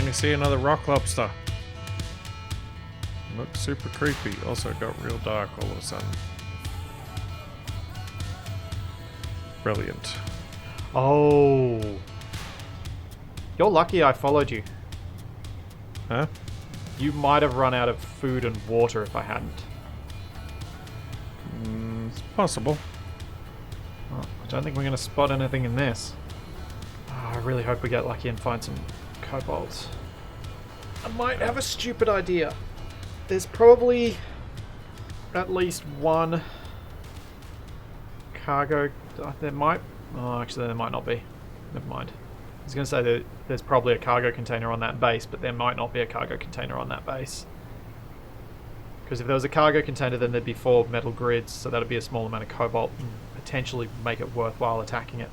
me see another rock lobster. Looks super creepy. Also got real dark all of a sudden. Brilliant. Oh. You're lucky I followed you. Huh? You might have run out of food and water if I hadn't. It's possible. Oh, I don't think we're going to spot anything in this. Oh, I really hope we get lucky and find some cobalt. I might have a stupid idea. There's probably at least one cargo. There might. Oh, actually, there might not be. Never mind. I was going to say that there's probably a cargo container on that base, but there might not be a cargo container on that base. Because if there was a cargo container, then there'd be 4 metal grids, so that'd be a small amount of cobalt and potentially make it worthwhile attacking it.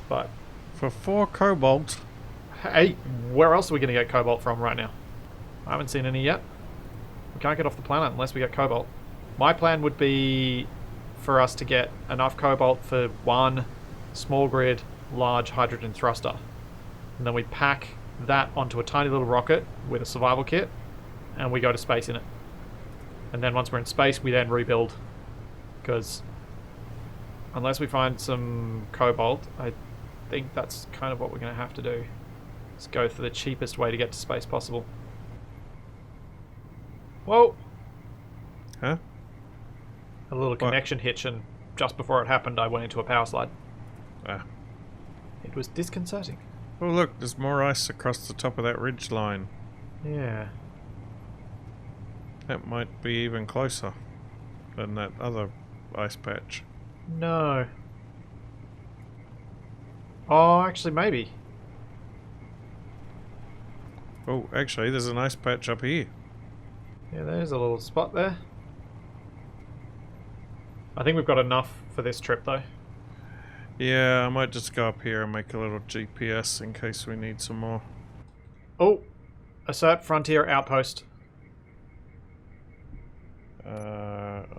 But For 4 cobalt? hey, where else are we going to get cobalt from right now? I haven't seen any yet. We can't get off the planet unless we get cobalt. My plan would be for us to get enough cobalt for 1 small grid, large hydrogen thruster. And then we pack that onto a tiny little rocket with a survival kit, and we go to space in it. And then once we're in space, we then rebuild. Because unless we find some cobalt, I think that's kind of what we're going to have to do. Just go for the cheapest way to get to space possible. Whoa! Huh? A little connection hitch, and just before it happened, I went into a power slide. Ah. It was disconcerting. Oh look, there's more ice across the top of that ridge line. Yeah. That might be even closer than that other ice patch. No. Oh, actually, maybe. Oh, actually, there's an ice patch up here. Yeah, there's a little spot there. I think we've got enough for this trip, though. Yeah, I might just go up here and make a little GPS in case we need some more. Oh! Assert Frontier Outpost.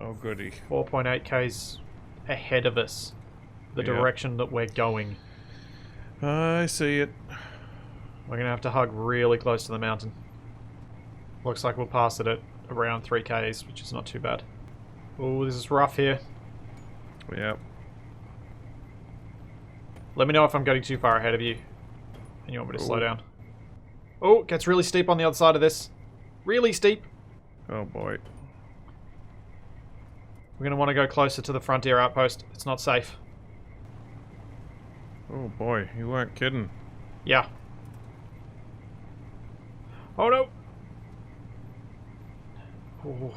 Oh goody. 4.8 k's ahead of us. The direction that we're going. I see it. We're going to have to hug really close to the mountain. Looks like we'll pass it at around 3 k's, which is not too bad. Oh, this is rough here. Yep. Let me know if I'm getting too far ahead of you and you want me to slow down. Oh, it gets really steep on the other side of this. Really steep. Oh boy. We're going to want to go closer to the Frontier Outpost. It's not safe. Oh boy, you weren't kidding. Yeah. Oh no! Oh.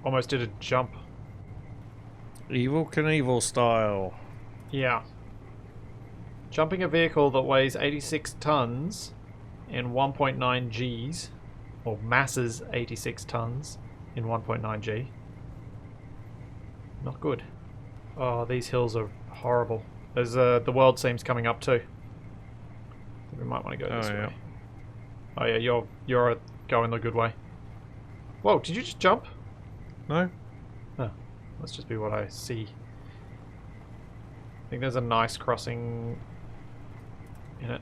Almost did a jump. Evil Knievel style. Yeah. Jumping a vehicle that weighs 86 tons in 1.9 Gs, or masses 86 tons in 1.9 G. Not good. Oh, these hills are horrible. There's the world seems coming up too. I think we might want to go this way. Oh yeah, you're going the good way. Whoa, did you just jump? No? Oh, must just be what I see. I think there's a nice crossing in it.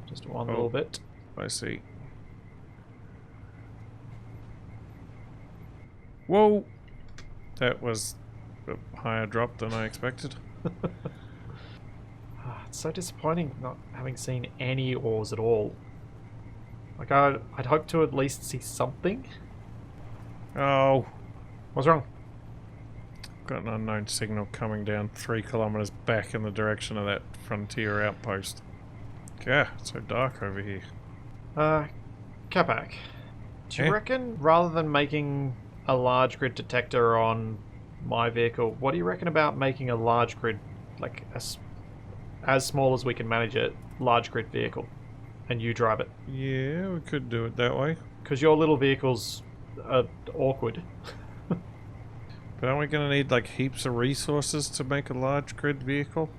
Just one little bit. I see. Whoa! That was a higher drop than I expected. It's so disappointing not having seen any ores at all. Like, I'd hope to at least see something. Oh! What's wrong? Got an unknown signal coming down 3 kilometers back in the direction of that frontier outpost. Yeah, it's so dark over here. Capac, do you reckon rather than making a large grid detector on my vehicle, what do you reckon about making a large grid, like as small as we can manage it, large grid vehicle, and you drive it? Yeah, we could do it that way. Because your little vehicle's awkward. But aren't we going to need like heaps of resources to make a large grid vehicle?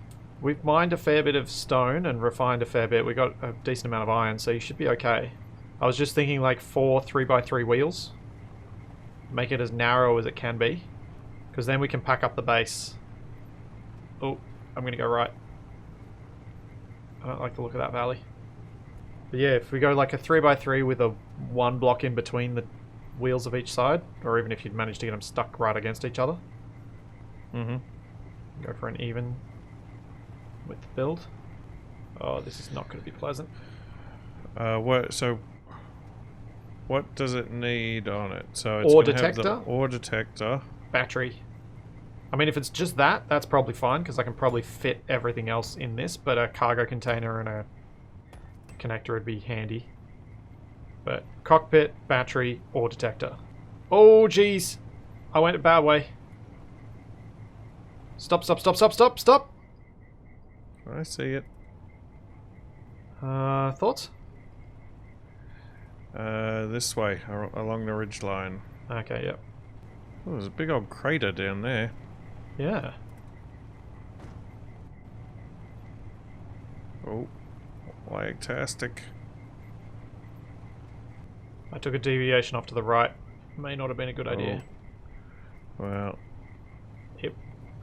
We've mined a fair bit of stone and refined a fair bit. We got a decent amount of iron, so you should be okay. I was just thinking like 4 3x3 wheels. Make it as narrow as it can be. Because then we can pack up the base. Oh, I'm going to go right. I don't like the look of that valley. But yeah, if we go like a 3x3 with a 1 block in between the wheels of each side, or even if you'd manage to get them stuck right against each other. Mm-hmm. Go for an even with the build. Oh, this is not going to be pleasant. What does it need on it? So it's Ore gonna have detector? the ore detector. Battery. I mean, if it's just that, that's probably fine, because I can probably fit everything else in this, but a cargo container and a connector would be handy. But cockpit, battery, ore detector. Oh, jeez. I went a bad way. Stop, stop, stop, stop, stop, stop! I see it. Thoughts? This way, along the ridge line. Okay, yep. Oh, there's a big old crater down there. Yeah. Oh, lagtastic. I took a deviation off to the right. May not have been a good idea. Well,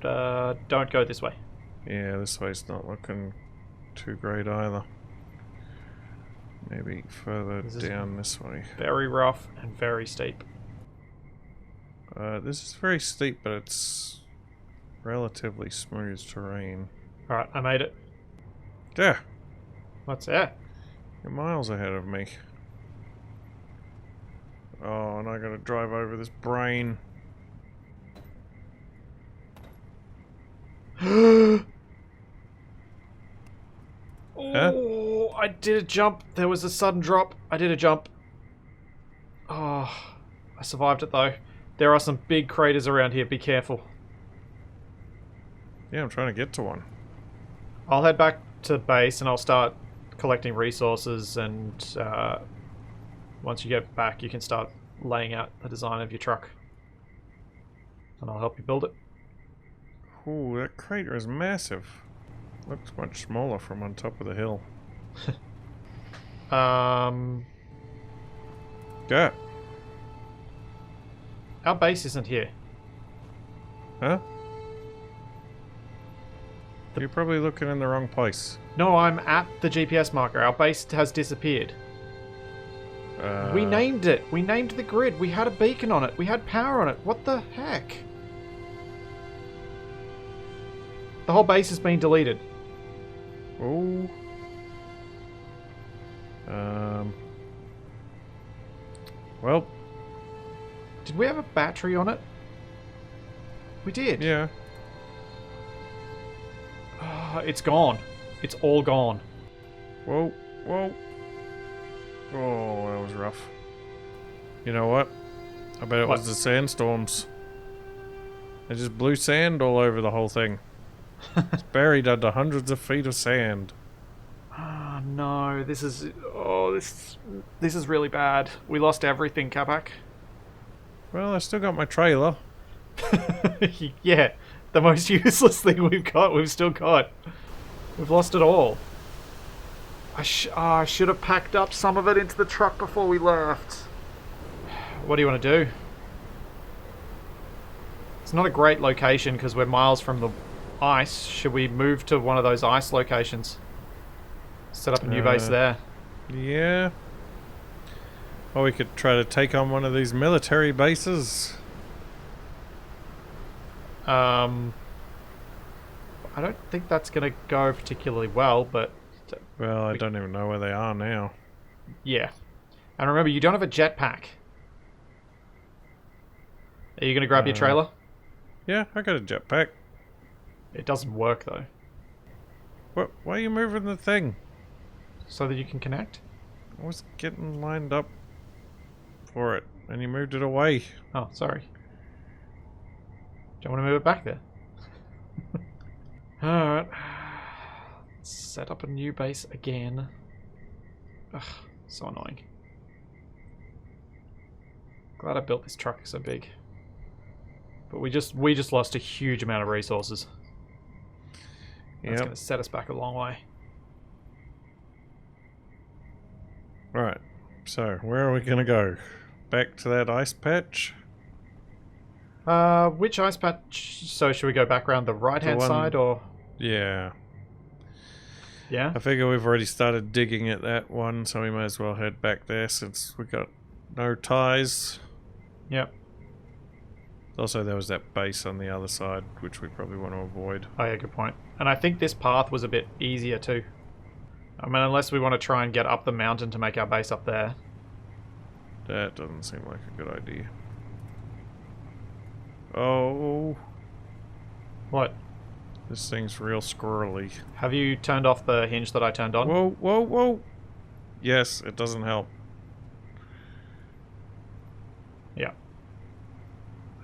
Don't go this way. yeah, this way's not looking too great either. Maybe further down this way. Very rough and very steep. This is very steep, but it's relatively smooth terrain. Alright, I made it. Yeah, What's that? you're miles ahead of me. Oh, and I gotta drive over this brain. Oh, I did a jump. There was a sudden drop. I did a jump. Oh, I survived it though. There are some big craters around here. Be careful. Yeah, I'm trying to get to one. I'll head back to base and I'll start collecting resources, and once you get back you can start laying out the design of your truck. And I'll help you build it. Ooh, that crater is massive. Looks much smaller from on top of the hill. Yeah. Our base isn't here. Huh? You're probably looking in the wrong place. No, I'm at the GPS marker. Our base has disappeared. We named it. We named the grid. We had a beacon on it. We had power on it. What the heck? The whole base has been deleted. Oh. Well. Did we have a battery on it? We did. Yeah. It's gone. It's all gone. Whoa. Whoa. Oh, that was rough. You know what? I bet it was the sandstorms. They just blew sand all over the whole thing. It's buried under hundreds of feet of sand. Oh no, this is really bad. We lost everything, Capac. Well, I still got my trailer. Yeah, the most useless thing we've still got. We've lost it all. I should have packed up some of it into the truck before we left. What do you want to do? It's not a great location because we're miles from the ice. Should we move to one of those ice locations? Set up a new base there. Yeah. Or we could try to take on one of these military bases. I don't think that's going to go particularly well, but... Well, I don't even know where they are now. Yeah. And remember, you don't have a jetpack. Are you going to grab your trailer? Yeah, I got a jetpack. It doesn't work, though. What? Why are you moving the thing? So that you can connect? I was getting lined up for it, and you moved it away. Oh, sorry. Do you want to move it back there? Alright. Set up a new base again. Ugh, so annoying. Glad I built this truck so big. But we just lost a huge amount of resources. That's going to set us back a long way. Right. So, where are we going to go? Back to that ice patch? Which ice patch? So should we go back around the right-hand side, or...? Yeah. Yeah? I figure we've already started digging at that one, so we may as well head back there since we got no ties. Yep. Also, there was that base on the other side, which we probably want to avoid. Oh yeah, good point. And I think this path was a bit easier too. I mean, unless we want to try and get up the mountain to make our base up there. That doesn't seem like a good idea. Oh. What? This thing's real squirrely. Have you turned off the hinge that I turned on? Whoa, whoa, whoa! Yes, it doesn't help. Yeah.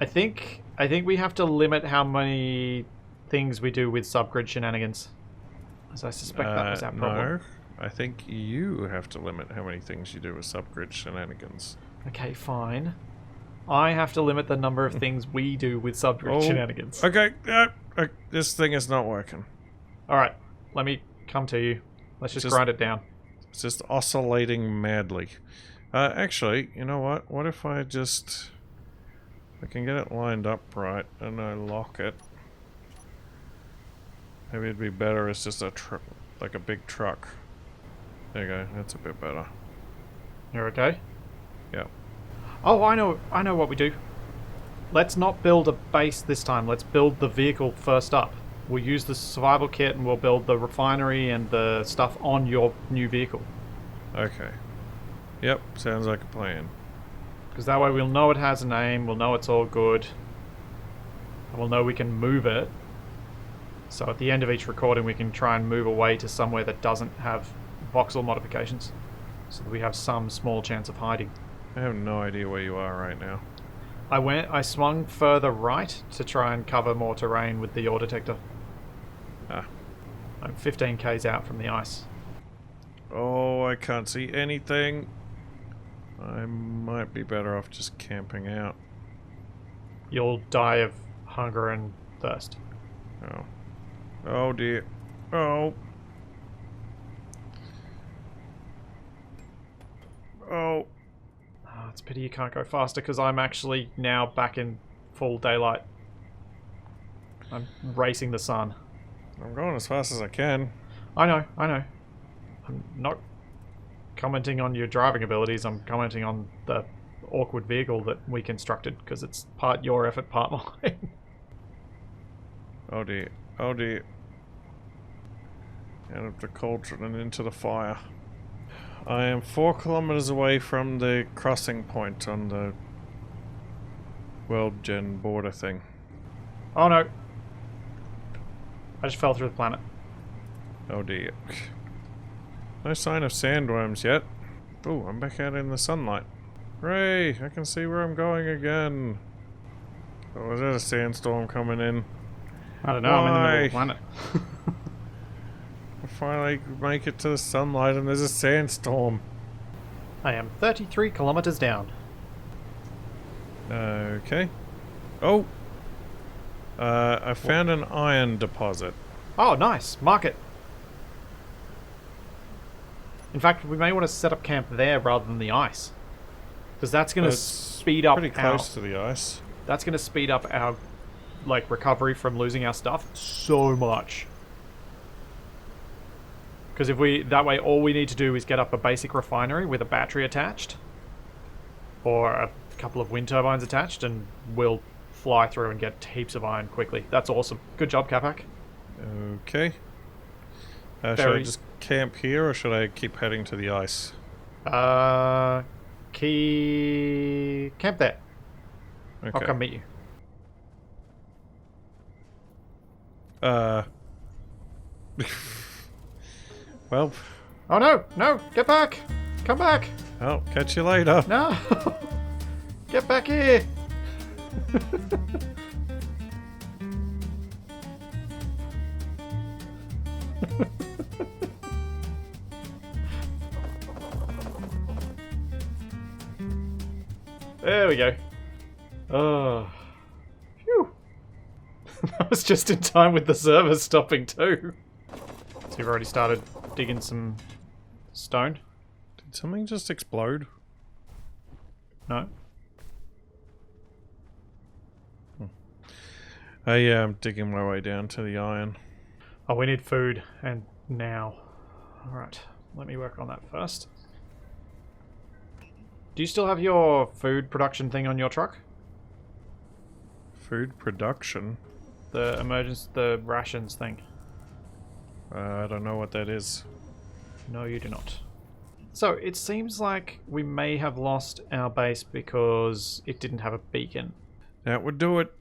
I think we have to limit how many things we do with subgrid shenanigans. As I suspect that was our problem. No, I think you have to limit how many things you do with subgrid shenanigans. Okay, fine. I have to limit the number of things we do with subgrid shenanigans. Okay, this thing is not working. Alright, let me come to you. Let's just grind it down. It's just oscillating madly. Actually, you know what? What if I just... I can get it lined up right, and I lock it. Maybe it'd be better as just a truck, like a big truck. There you go. That's a bit better. You're okay? Yeah. Oh, I know what we do. Let's not build a base this time. Let's build the vehicle first up. We'll use the survival kit and we'll build the refinery and the stuff on your new vehicle. Okay. Yep, sounds like a plan. Because that way we'll know it has a name, we'll know it's all good, and we'll know we can move it. So at the end of each recording we can try and move away to somewhere that doesn't have voxel modifications. So that we have some small chance of hiding. I have no idea where you are right now. I swung further right to try and cover more terrain with the ore detector. Ah. I'm 15 k's out from the ice. Oh, I can't see anything. I might be better off just camping out. You'll die of hunger and thirst. Oh. Oh dear. Oh. Oh. Oh, it's a pity you can't go faster because I'm actually now back in full daylight. I'm racing the sun. I'm going as fast as I can. I know. I'm not commenting on your driving abilities, I'm commenting on the awkward vehicle that we constructed because it's part your effort, part mine. Oh dear. Oh dear. Out of the cauldron and into the fire. I am 4 kilometers away from the crossing point on the world gen border thing. Oh no. I just fell through the planet. Oh dear. No sign of sandworms yet. Oh, I'm back out in the sunlight. Hooray! I can see where I'm going again. Oh, is that a sandstorm coming in? I don't know, I'm in the middle of the planet. I finally make it to the sunlight and there's a sandstorm. I am 33 kilometers down. Okay. Oh! I found an iron deposit. Oh, nice. Mark it. In fact, we may want to set up camp there rather than the ice. Because that's going to speed up pretty close to the ice. That's going to speed up our recovery from losing our stuff so much. Because that way all we need to do is get up a basic refinery with a battery attached. Or a couple of wind turbines attached and we'll fly through and get heaps of iron quickly. That's awesome. Good job, Capac. Okay. Should I just camp here or should I keep heading to the ice? Camp there. Okay. I'll come meet you. Well. Oh no! No! Get back! Come back! I'll catch you later. No! Get back here! There we go. Oh. Phew. That was just in time with the server stopping too. So you've already started digging some stone? Did something just explode? No. Yeah, I'm digging my way down to the iron. Oh, we need food, and now. Alright, let me work on that first. Do you still have your food production thing on your truck? Food production? The rations thing. I don't know what that is. No, you do not. So, it seems like we may have lost our base because it didn't have a beacon. That would do it.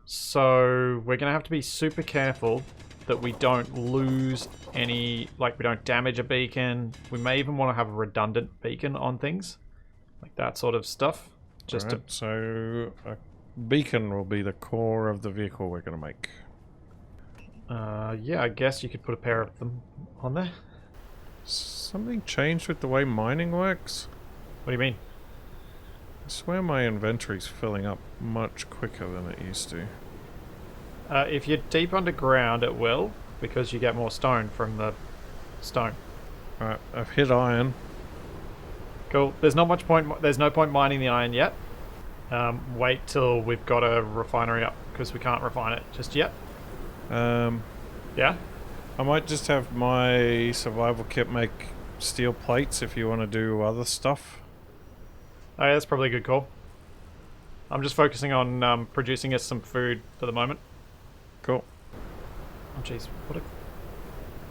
So we're gonna have to be super careful that we don't lose any, like we don't damage a beacon. We may even want to have a redundant beacon on things, like that sort of stuff. Just right, so a beacon will be the core of the vehicle we're gonna make. Yeah, I guess you could put a pair of them on there. Something changed with the way mining works? What do you mean? I swear my inventory's filling up much quicker than it used to. If you're deep underground, it will, because you get more stone from the stone. Alright, I've hit iron. Cool. There's not much point. There's no point mining the iron yet. Wait till we've got a refinery up, because we can't refine it just yet. Yeah? I might just have my survival kit make steel plates if you want to do other stuff. Oh, yeah, that's probably a good call. I'm just focusing on producing us some food for the moment. Cool. Oh, jeez.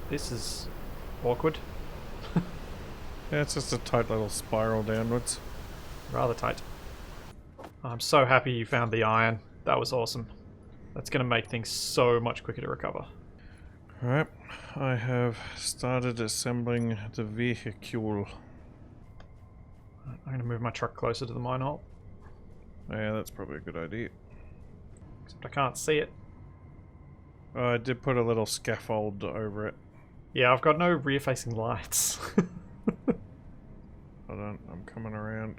This is awkward. Yeah, it's just a tight little spiral downwards. Rather tight. I'm so happy you found the iron. That was awesome. That's going to make things so much quicker to recover. Alright, I have started assembling the vehicle. I'm going to move my truck closer to the mine hole. Yeah, that's probably a good idea. Except I can't see it. I did put a little scaffold over it. Yeah, I've got no rear-facing lights. Hold on, I'm coming around.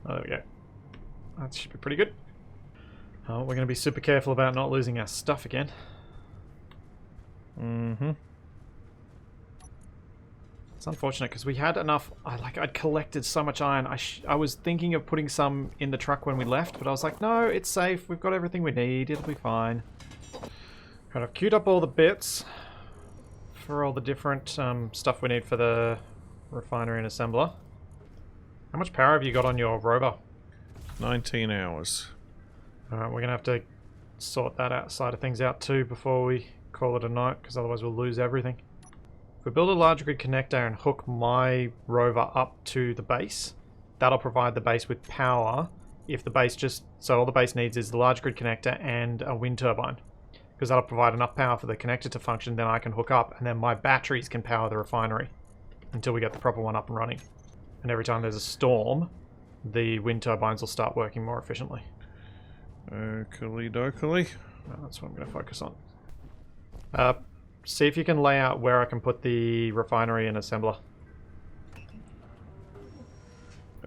Oh, there we go. That should be pretty good. Oh, we're going to be super careful about not losing our stuff again. Mm-hmm. It's unfortunate because we had enough. I'd collected so much iron. I was thinking of putting some in the truck when we left, but I was like, no, it's safe. We've got everything we need. It'll be fine. Right, I've queued up all the bits for all the different stuff we need for the refinery and assembler. How much power have you got on your rover? 19 hours. Alright, we're going to have to sort that side of things out too before we call it a night, because otherwise we'll lose everything. If we build a large grid connector and hook my rover up to the base, that'll provide the base with power. If the base so all the base needs is the large grid connector and a wind turbine, because that'll provide enough power for the connector to function. Then I can hook up, and then my batteries can power the refinery until we get the proper one up and running. And every time there's a storm, the wind turbines will start working more efficiently. Okey dokey. That's what I'm going to focus on. See if you can lay out where I can put the refinery and assembler.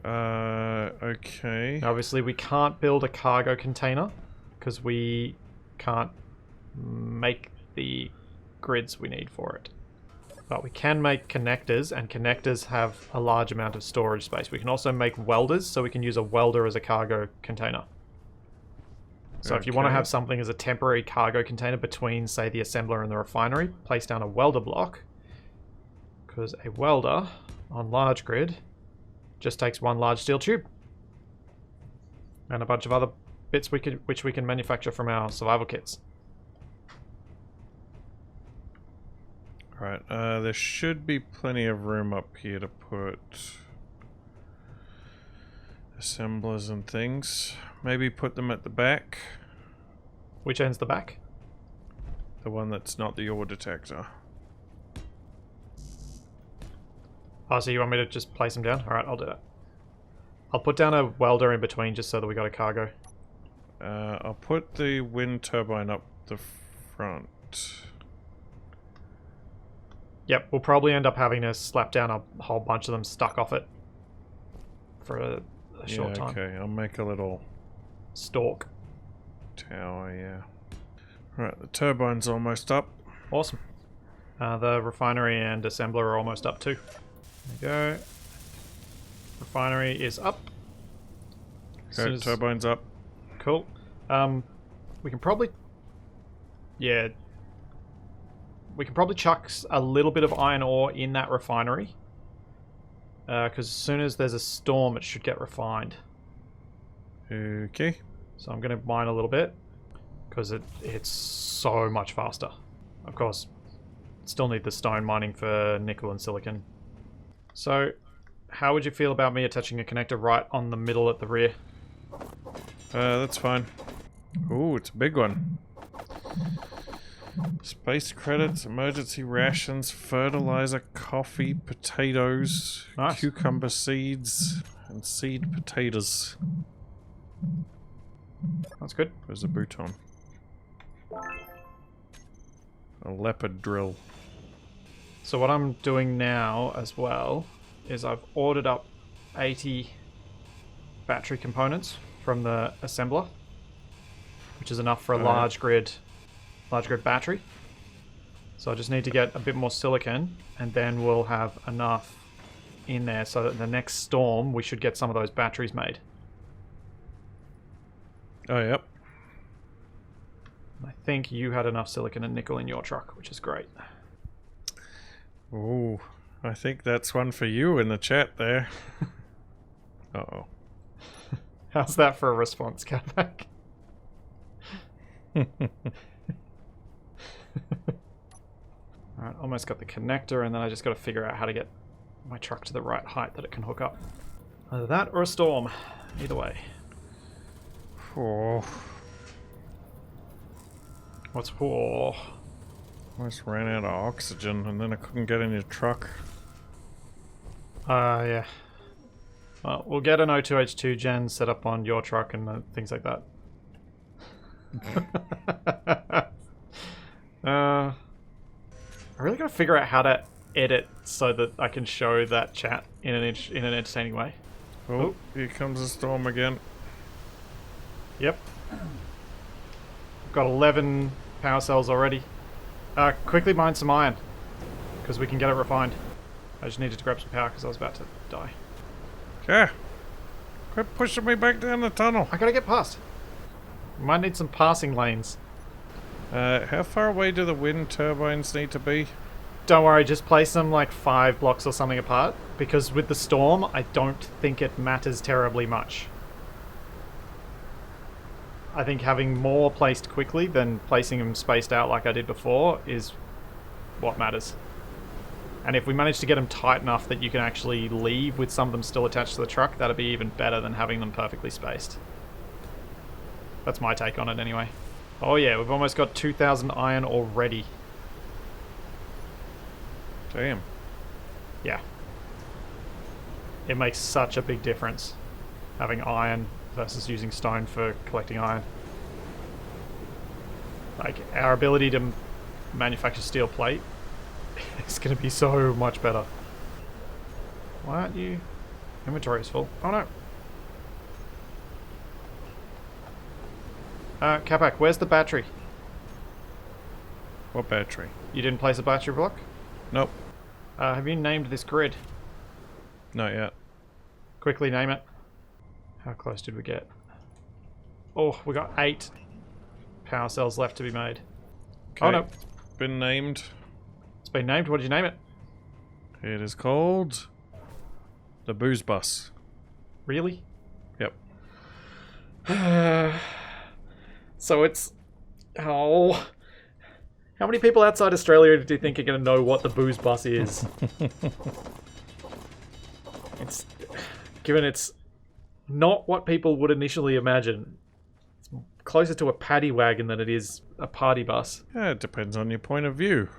Okay. Obviously, we can't build a cargo container because we can't make the grids we need for it. But we can make connectors, and connectors have a large amount of storage space. We can also make welders, so we can use a welder as a cargo container. So if you want to have something as a temporary cargo container between, say, the assembler and the refinery, place down a welder block, because a welder on large grid just takes one large steel tube and a bunch of other bits which we can manufacture from our survival kits. Alright, there should be plenty of room up here to put assemblers and things. Maybe put them at the back. Which end's the back? The one that's not the ore detector. Oh, so you want me to just place them down? Alright, I'll do that. I'll put down a welder in between just so that we got a cargo. I'll put the wind turbine up the front. Yep, we'll probably end up having to slap down a whole bunch of them stuck off it for a short time. Okay, I'll make a little stalk tower, yeah. Right, the turbine's almost up. Awesome. The refinery and assembler are almost up too. There you go. Refinery is up. Okay, turbine's up. Cool. We can probably... Yeah. We can probably chuck a little bit of iron ore in that refinery. Because as soon as there's a storm, it should get refined. Okay. So I'm going to mine a little bit. Because it's so much faster. Of course, still need the stone mining for nickel and silicon. So, how would you feel about me attaching a connector right on the middle at the rear? That's fine. Ooh, it's a big one. Space credits, emergency rations, fertilizer, coffee, potatoes, Nice. cucumber seeds, and seed potatoes. That's good. There's a bouton. A leopard drill. So what I'm doing now as well is I've ordered up 80 battery components from the assembler, which is enough for a large grid battery. So I just need to get a bit more silicon, and then we'll have enough in there so that the next storm we should get some of those batteries made. Oh, yep. I think you had enough silicon and nickel in your truck, which is great. Ooh, I think that's one for you in the chat there. Uh-oh. How's that for a response, Capac? Alright, almost got the connector, and then I just got to figure out how to get my truck to the right height that it can hook up. Either that or a storm. Either way. Oh, What's for? almost ran out of oxygen and then I couldn't get in your truck. Yeah. Well, we'll get an O2H2 gen set up on your truck and things like that. I really gotta figure out how to edit so that I can show that chat in an entertaining way. Oh, here comes the storm again. Yep. We've got 11 power cells already. Quickly mine some iron, because we can get it refined. I just needed to grab some power because I was about to die. Yeah. Quit pushing me back down the tunnel. I gotta get past. We might need some passing lanes. How far away do the wind turbines need to be? Don't worry, just place them like 5 blocks or something apart, because with the storm, I don't think it matters terribly much. I think having more placed quickly than placing them spaced out like I did before is what matters. And if we manage to get them tight enough that you can actually leave with some of them still attached to the truck, that'd be even better than having them perfectly spaced. That's my take on it anyway. Oh yeah, we've almost got 2,000 iron already. Damn. Yeah. It makes such a big difference having iron versus using stone for collecting iron. Like, our ability to manufacture steel plate is going to be so much better. Why aren't you... Inventory is full. Oh no. Capac, where's the battery? What battery? You didn't place a battery block? Nope. Have you named this grid? Not yet. Quickly name it. How close did we get? Oh, we got 8 power cells left to be made. Okay. Oh no. Been named. It's been named. What did you name it? It is called the Booze Bus. Really? Yep. So it's... Oh... How many people outside Australia do you think are going to know what the Booze Bus is? It's... Given it's not what people would initially imagine. It's closer to a paddy wagon than it is a party bus. Yeah, it depends on your point of view.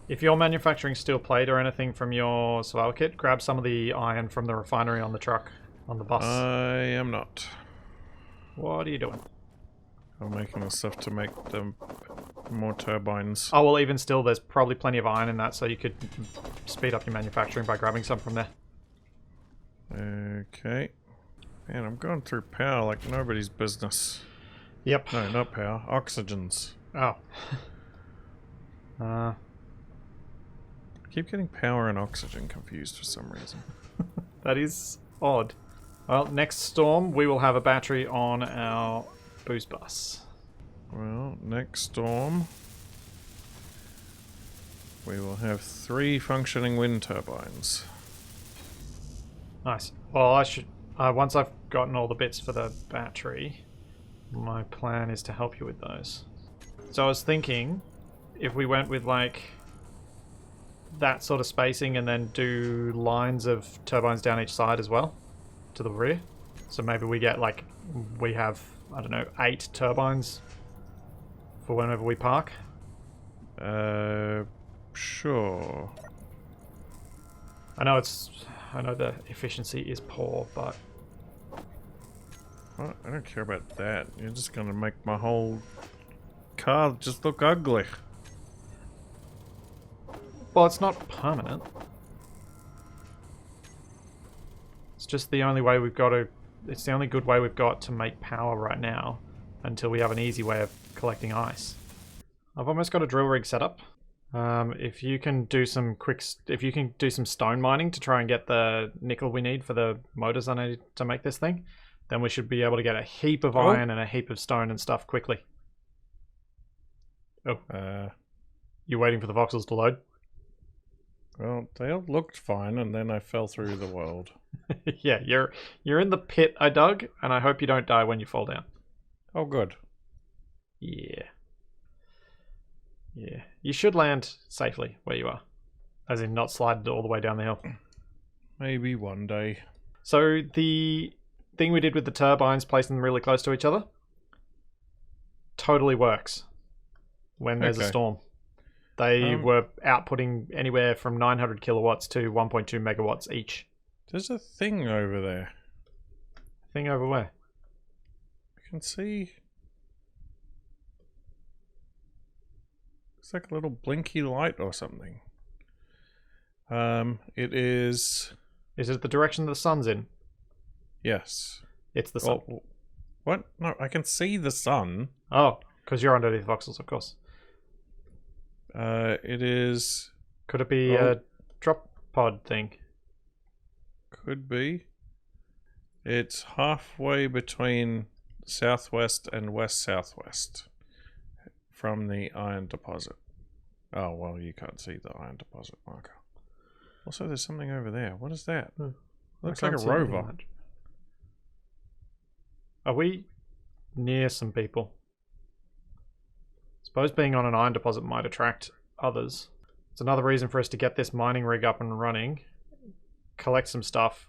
If you're manufacturing steel plate or anything from your survival kit, grab some of the iron from the refinery on the truck, on the bus. I am not. What are you doing? I'm making the stuff to make them more turbines. Oh, well, even still, there's probably plenty of iron in that, so you could speed up your manufacturing by grabbing some from there. Okay. Man, I'm going through power like nobody's business. Yep. No, not power. Oxygens. Oh. I keep getting power and oxygen confused for some reason. That is odd. Well, next storm, we will have a battery on our booze bus. Well, next storm, we will have 3 functioning wind turbines. Nice. Well, I should... once I've gotten all the bits for the battery, my plan is to help you with those. So I was thinking, if we went with, like, that sort of spacing and then do lines of turbines down each side as well, to the rear. So maybe we get, like, we have, I don't know, 8 turbines for whenever we park. Sure. I know the efficiency is poor, but... Well, I don't care about that. You're just gonna make my whole car just look ugly. Well, it's not permanent. It's just the only way we've got to... It's the only good way we've got to make power right now until we have an easy way of collecting ice. I've almost got a drill rig set up. If you can do some if you can do some stone mining to try and get the nickel we need for the motors I need to make this thing, then we should be able to get a heap of iron and a heap of stone and stuff quickly. Oh. You waiting for the voxels to load? Well, they all looked fine, and then I fell through the world. Yeah, you're in the pit I dug, and I hope you don't die when you fall down. Oh, good. Yeah. Yeah. You should land safely where you are. As in not slide all the way down the hill. Maybe one day. So the thing we did with the turbines, placing them really close to each other, totally works when there's a storm. They were outputting anywhere from 900 kilowatts to 1.2 megawatts each. There's a thing over there. Thing over where? I can see... It's like a little blinky light or something. It is... Is it the direction the sun's in? Yes. It's the sun. Oh, what? No, I can see the sun. Oh, because you're underneath voxels, of course. It is... Could it be a drop pod thing? Could be. It's halfway between southwest and west-southwest from the iron deposit. Oh, well, you can't see the iron deposit marker. Also, there's something over there. What is that? Looks like a rover. Are we near some people? Suppose being on an iron deposit might attract others. It's another reason for us to get this mining rig up and running, collect some stuff,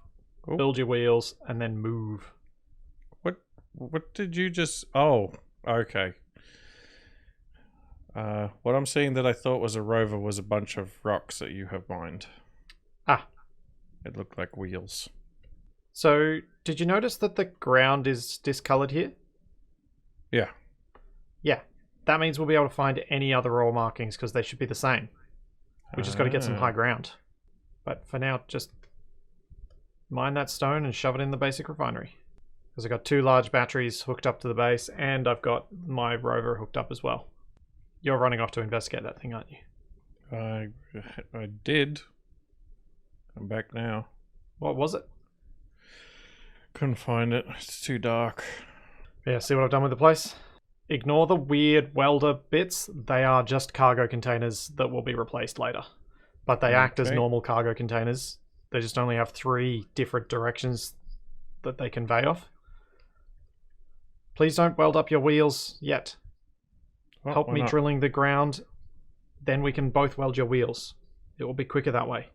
build your wheels, and then move. What did you just... Oh, okay. What I'm seeing that I thought was a rover was a bunch of rocks that you have mined. Ah. It looked like wheels. So, did you notice that the ground is discolored here? Yeah. Yeah. That means we'll be able to find any other ore markings because they should be the same. We just got to get some high ground. But for now, just mine that stone and shove it in the basic refinery. Because I've got 2 large batteries hooked up to the base, and I've got my rover hooked up as well. You're running off to investigate that thing, aren't you? I did. I'm back now. What was it? Couldn't find it. It's too dark. Yeah, see what I've done with the place? Ignore the weird welder bits. They are just cargo containers that will be replaced later. But they act as normal cargo containers. They just only have 3 different directions that they convey off. Please don't weld up your wheels yet. Help me drilling the ground. Then we can both weld your wheels. It will be quicker that way.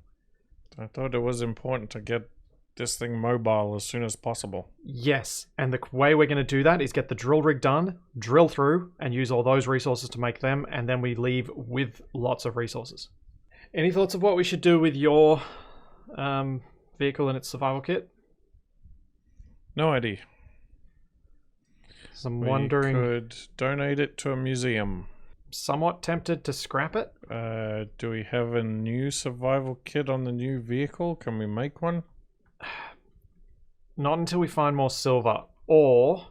I thought it was important to get this thing mobile as soon as possible. Yes, and the way we're going to do that is get the drill rig done, drill through, and use all those resources to make them, and then we leave with lots of resources. Any thoughts of what we should do with your vehicle and its survival kit? No idea. So I'm wondering... We could donate it to a museum. Somewhat tempted to scrap it. Do we have a new survival kit on the new vehicle? Can we make one? Not until we find more silver. Or,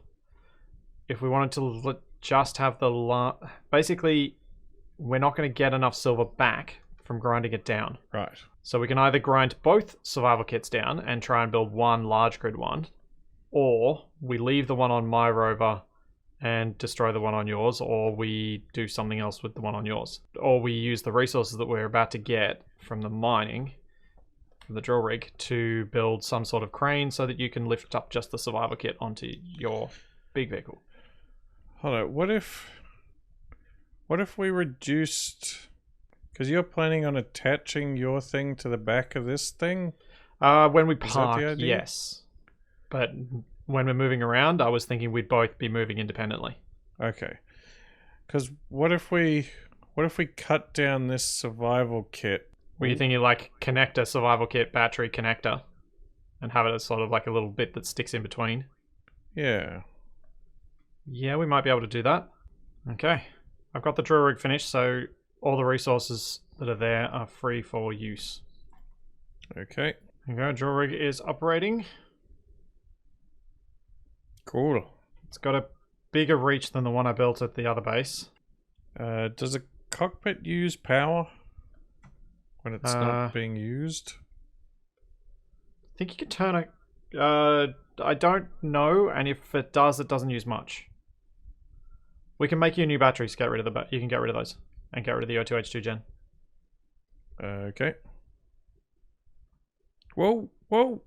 if we wanted to just have the... Basically, we're not going to get enough silver back from grinding it down. Right. So we can either grind both survival kits down and try and build one large grid one, or we leave the one on my rover and destroy the one on yours, or we do something else with the one on yours. Or we use the resources that we're about to get from the mining, from the drill rig, to build some sort of crane so that you can lift up just the survival kit onto your big vehicle. Hold on, what if we reduced... Because you're planning on attaching your thing to the back of this thing? When we Is that the park, idea? yes. But when we're moving around, I was thinking we'd both be moving independently. Okay. Because what if we cut down this survival kit? Were you thinking like connector, survival kit, battery connector, and have it as sort of like a little bit that sticks in between? Yeah. Yeah, we might be able to do that. Okay. I've got the drill rig finished, so all the resources that are there are free for use. Okay. Okay, drill rig is operating. Cool. It's got a bigger reach than the one I built at the other base. Does a cockpit use power when it's not being used? I think you can turn it. I don't know, and if it does, it doesn't use much. We can make you new batteries. Get rid of the. You can get rid of those and get rid of the O2H2 gen. Okay. Whoa, whoa.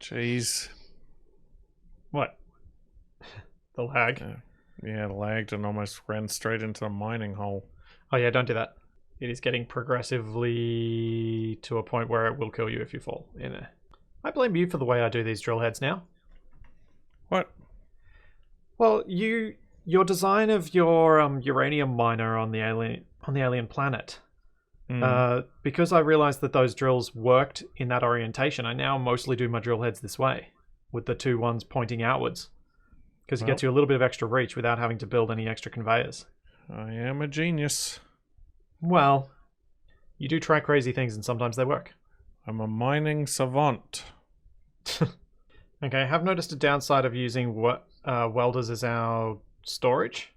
Jeez. What? The lag. Yeah, it lagged and almost ran straight into the mining hole. Oh yeah, don't do that. It is getting progressively to a point where it will kill you if you fall in it. I blame you for the way I do these drill heads now. What? Well, your design of your uranium miner on the alien planet. Because I realized that those drills worked in that orientation, I now mostly do my drill heads this way, with the two ones pointing outwards. Because it gets you a little bit of extra reach without having to build any extra conveyors. I am a genius. Well, you do try crazy things and sometimes they work. I'm a mining savant. Okay, I have noticed a downside of using welders as our storage.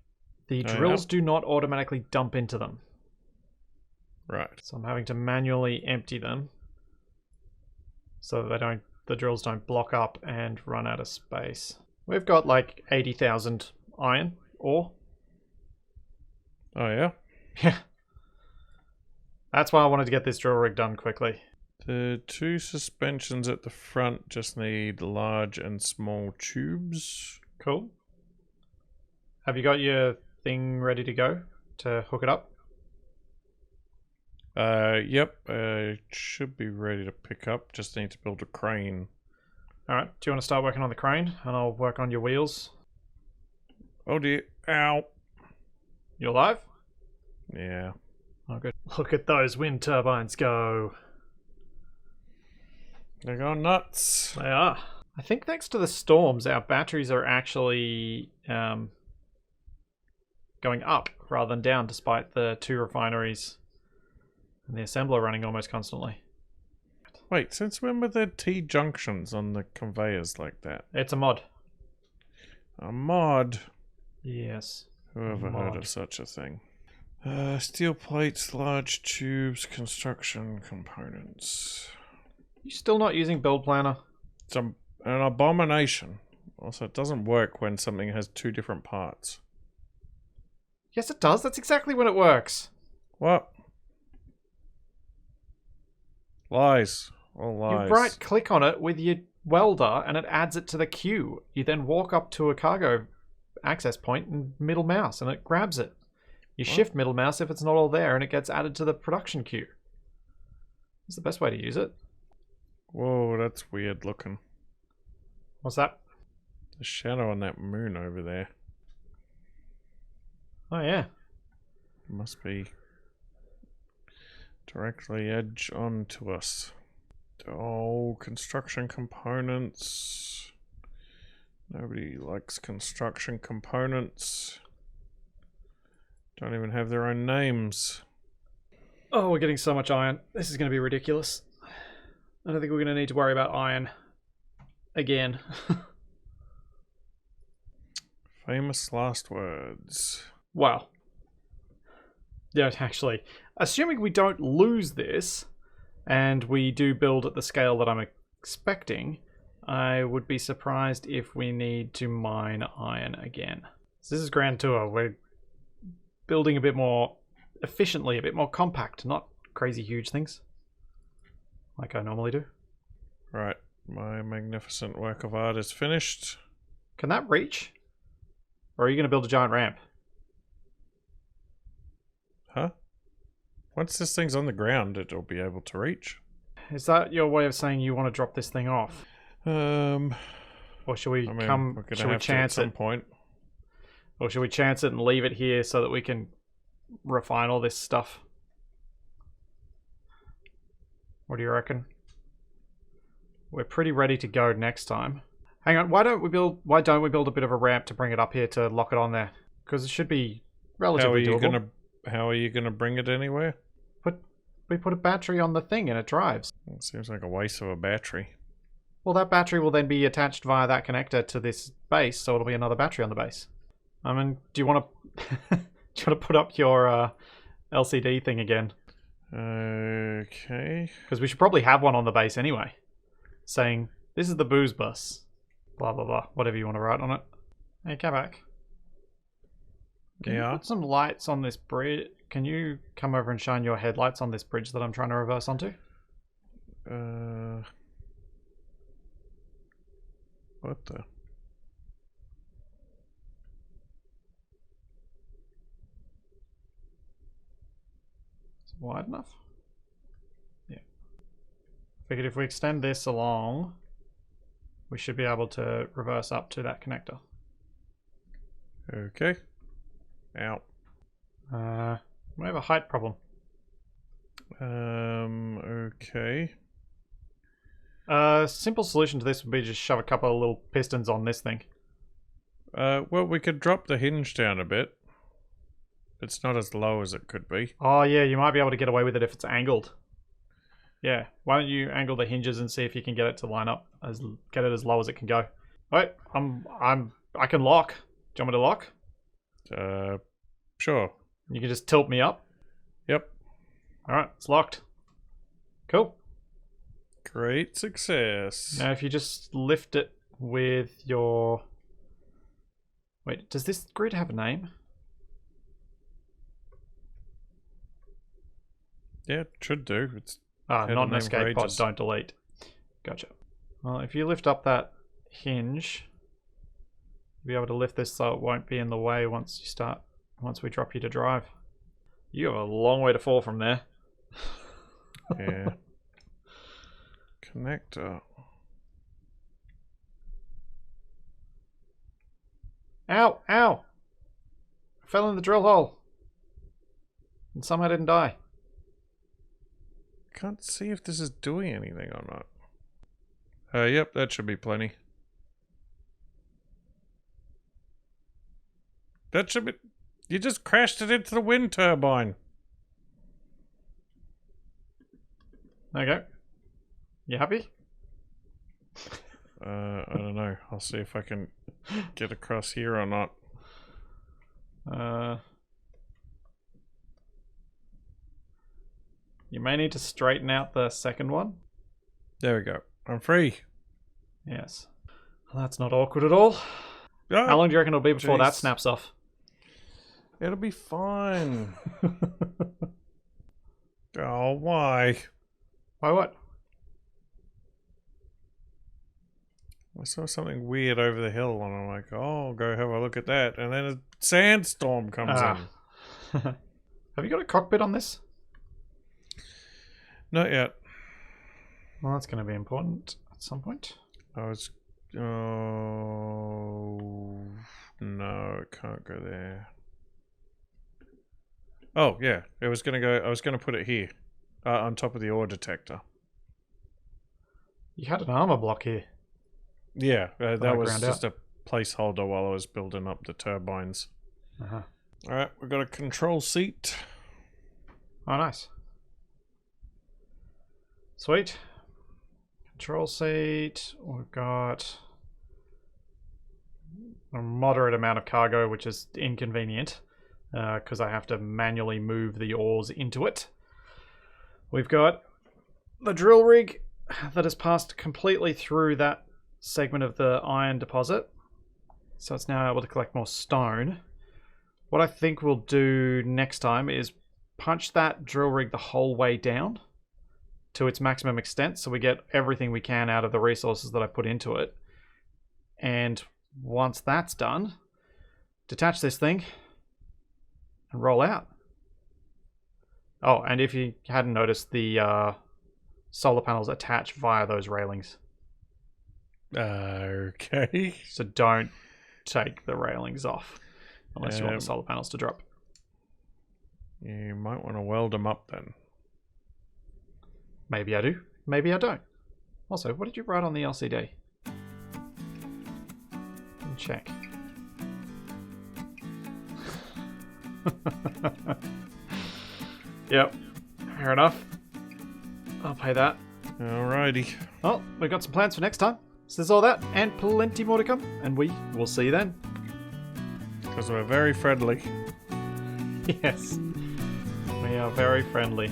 The drills do not automatically dump into them. Right. So I'm having to manually empty them so that the drills don't block up and run out of space. We've got like 80,000 iron ore. Oh yeah? Yeah. That's why I wanted to get this drill rig done quickly. The two suspensions at the front just need large and small tubes. Cool. Have you got your thing ready to go to hook it up? Yep. Should be ready to pick up. Just need to build a crane. Alright, do you want to start working on the crane? And I'll work on your wheels. Oh dear. Ow. You alive? Yeah. Oh good. Look at those wind turbines go. They're going nuts. They are. I think thanks to the storms, our batteries are actually going up rather than down, despite the two refineries and the assembler running almost constantly. Wait, since when were there T-junctions on the conveyors like that? It's a mod. A mod? Yes. Whoever heard of such a thing? Steel plates, large tubes, construction components. You still not using Build Planner? It's an abomination. Also, it doesn't work when something has two different parts. Yes, it does. That's exactly when it works. What? Lies. All lies. You right-click on it with your welder, and it adds it to the queue. You then walk up to a cargo access point and middle mouse, and it grabs it. You shift middle mouse if it's not all there, and it gets added to the production queue. It's the best way to use it. Whoa, that's weird looking. What's that? The shadow on that moon over there. Oh, yeah. Must be directly edge on to us. Oh, construction components. Nobody likes construction components. Don't even have their own names. Oh, we're getting so much iron. This is going to be ridiculous. I don't think we're going to need to worry about iron again. Famous last words. Wow. Yeah, actually, assuming we don't lose this, and we do build at the scale that I'm expecting, I would be surprised if we need to mine iron again. So this is Grand Tour. We're building a bit more efficiently, a bit more compact, not crazy huge things like I normally do. Right, my magnificent work of art is finished. Can that reach? Or are you going to build a giant ramp? Huh? Once this thing's on the ground, it'll be able to reach. Is that your way of saying you want to drop this thing off? Or should we should we chance it? At some point. Or should we chance it and leave it here so that we can refine all this stuff? What do you reckon? We're pretty ready to go next time. Hang on, why don't we build a bit of a ramp to bring it up here to lock it on there? Because it should be relatively doable. How are you gonna bring it anywhere? We put a battery on the thing and it drives. It seems like a waste of a battery. Well, that battery will then be attached via that connector to this base, so it'll be another battery on the base. I mean, do you want to put up your LCD thing again? Okay. Because we should probably have one on the base anyway, saying this is the booze bus, blah blah blah, whatever you want to write on it. Hey, Capac. Can you put some lights on this bridge? Can you come over and shine your headlights on this bridge that I'm trying to reverse onto? What the? Is it wide enough? Yeah. Figured if we extend this along, we should be able to reverse up to that connector. Okay. Ow. We have a height problem. Okay. Simple solution to this would be just shove a couple of little pistons on this thing. Well, we could drop the hinge down a bit. It's not as low as it could be. Oh yeah, you might be able to get away with it if it's angled. Yeah, why don't you angle the hinges and see if you can get it to line up, get it as low as it can go. Wait, I can lock. Do you want me to lock? Sure. You can just tilt me up. Yep. Alright, it's locked. Cool. Great success. Now if you just lift it with your... Wait, does this grid have a name? Yeah, it should do. It's not an escape pod, don't delete. Gotcha. Well, if you lift up that hinge, you'll be able to lift this so it won't be in the way once we drop you to drive. You have a long way to fall from there. Yeah. Connector. Ow! Ow! I fell in the drill hole. And somehow didn't die. Can't see if this is doing anything or not. Yep, that should be plenty. That should be... You just crashed it into the wind turbine. Okay. You happy? I don't know. I'll see if I can get across here or not. You may need to straighten out the second one. There we go. I'm free. Yes. Well, that's not awkward at all. Oh, how long do you reckon it'll be before that snaps off? It'll be fine. Oh, why? Why what? I saw something weird over the hill and I'm like, oh, I'll go have a look at that. And then a sandstorm comes in. Have you got a cockpit on this? Not yet. Well, that's going to be important at some point. Oh, no, it can't go there. Oh, yeah. I was going to put it here. On top of the ore detector. You had an armor block here. Yeah, that was just a placeholder while I was building up the turbines. Alright, we've got a control seat. Oh, nice. Sweet. Control seat. We've got a moderate amount of cargo, which is inconvenient because I have to manually move the ores into it. We've got the drill rig that has passed completely through that segment of the iron deposit. So it's now able to collect more stone. What I think we'll do next time is punch that drill rig the whole way down to its maximum extent so we get everything we can out of the resources that I put into it. And once that's done, detach this thing and roll out. Oh, and if you hadn't noticed, the solar panels attach via those railings. Okay. So don't take the railings off unless you want the solar panels to drop. You might want to weld them up then. Maybe I do. Maybe I don't. Also, what did you write on the LCD? Check. Yep. Fair enough. I'll pay that. Alrighty. Well, we've got some plans for next time. So there's all that and plenty more to come. And we will see you then. Because we're very friendly. Yes. We are very friendly.